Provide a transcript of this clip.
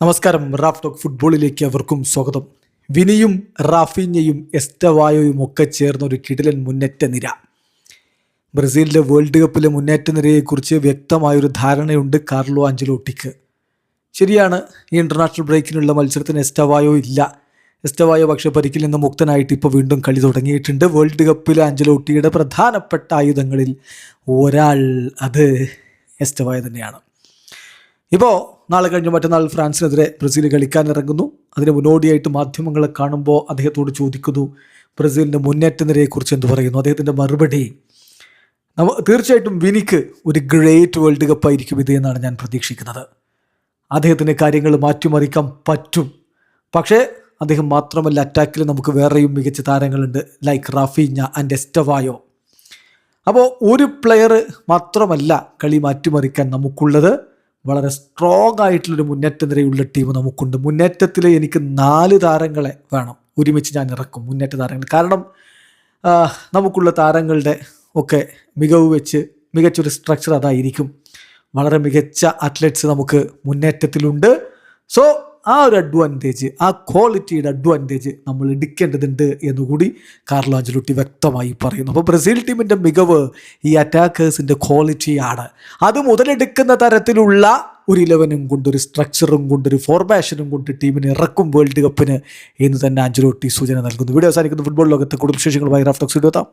നമസ്കാരം. Raf talk ഫുട്ബോളിലേക്ക് അവർക്കും സ്വാഗതം. വിനിയും റാഫീഞ്ഞയും എസ്റ്റവായോയും ഒക്കെ ചേർന്ന ഒരു കിടിലൻ മുന്നേറ്റ നിര. ബ്രസീലിൻ്റെ വേൾഡ് കപ്പിലെ മുന്നേറ്റ നിരയെക്കുറിച്ച് വ്യക്തമായൊരു ധാരണയുണ്ട് കാർലോ ആഞ്ചലോട്ടിക്ക്. ശരിയാണ്, ഈ ഇൻ്റർനാഷണൽ ബ്രേക്കിനുള്ള മത്സരത്തിന് എസ്റ്റവായോ ഇല്ല. എസ്റ്റവായോ പക്ഷേ പരിക്കിൽ നിന്ന് മുക്തനായിട്ട് ഇപ്പോൾ വീണ്ടും കളി തുടങ്ങിയിട്ടുണ്ട്. വേൾഡ് കപ്പിലെ ആഞ്ചലോട്ടിയുടെ പ്രധാനപ്പെട്ട ആയുധങ്ങളിൽ ഒരാൾ അത് എസ്റ്റവായോ തന്നെയാണ്. ഇപ്പോൾ നാളെ കഴിഞ്ഞ് മറ്റന്നാൾ ഫ്രാൻസിനെതിരെ ബ്രസീൽ കളിക്കാനിറങ്ങുന്നു. അതിന് മുന്നോടിയായിട്ട് മാധ്യമങ്ങളെ കാണുമ്പോൾ അദ്ദേഹത്തോട് ചോദിക്കുന്നു, ബ്രസീലിൻ്റെ മുന്നേറ്റ നിരയെക്കുറിച്ച് എന്ത് പറയുന്നു? അദ്ദേഹത്തിൻ്റെ മറുപടി, തീർച്ചയായിട്ടും വിനിക്ക് ഒരു ഗ്രേറ്റ് വേൾഡ് കപ്പ് ആയിരിക്കും ഇത് എന്നാണ് ഞാൻ പ്രതീക്ഷിക്കുന്നത്. അദ്ദേഹത്തിന് കാര്യങ്ങൾ മാറ്റിമറിക്കാൻ പറ്റും. പക്ഷേ അദ്ദേഹം മാത്രമല്ല, അറ്റാക്കിൽ നമുക്ക് വേറെയും മികച്ച താരങ്ങളുണ്ട്, ലൈക്ക് റാഫീഞ്ഞ ആൻഡ് എസ്റ്റവായോ. അപ്പോൾ ഒരു പ്ലെയർ മാത്രമല്ല കളി മാറ്റിമറിക്കാൻ നമുക്കുള്ളത്. വളരെ സ്ട്രോങ് ആയിട്ടുള്ളൊരു മുന്നേറ്റ നിരയുള്ള ടീം നമുക്കുണ്ട്. മുന്നേറ്റത്തിൽ എനിക്ക് 4 താരങ്ങളെ വേണം, ഒരുമിച്ച് ഞാൻ ഇറക്കും മുന്നേറ്റ താരങ്ങൾ. കാരണം നമുക്കുള്ള താരങ്ങളുടെ ഒക്കെ മികവ് വെച്ച് മികച്ചൊരു സ്ട്രക്ചർ അതായിരിക്കും. വളരെ മികച്ച അത്ലറ്റ്സ് നമുക്ക് മുന്നേറ്റത്തിലുണ്ട്. സോ ആ ഒരു അഡ്വാൻറ്റേജ്, ആ ക്വാളിറ്റിയുടെ അഡ്വാൻറ്റേജ് നമ്മൾ എടുക്കേണ്ടതുണ്ട് എന്നുകൂടി കാർലോ ആഞ്ചലോട്ടി വ്യക്തമായി പറയുന്നു. അപ്പോൾ ബ്രസീൽ ടീമിൻ്റെ മികവ് ഈ അറ്റാക്കേഴ്സിൻ്റെ ക്വാളിറ്റിയാണ്. അത് മുതലെടുക്കുന്ന തരത്തിലുള്ള ഒരു 11 കൊണ്ട്, ഒരു സ്ട്രക്ചറും കൊണ്ട്, ഒരു ഫോർമേഷനും കൊണ്ട് ടീമിനെ ഇറക്കും വേൾഡ് കപ്പിന് എന്ന് തന്നെ ആഞ്ചലോട്ടി സൂചന നൽകുന്നു. വീഡിയോ അവസാനിക്കുന്ന ഫുട്ബോൾ ലോകത്തെ കൂടുതൽ വിശേഷങ്ങളുമായി റാഫ് ടോക്സ് എത്താം.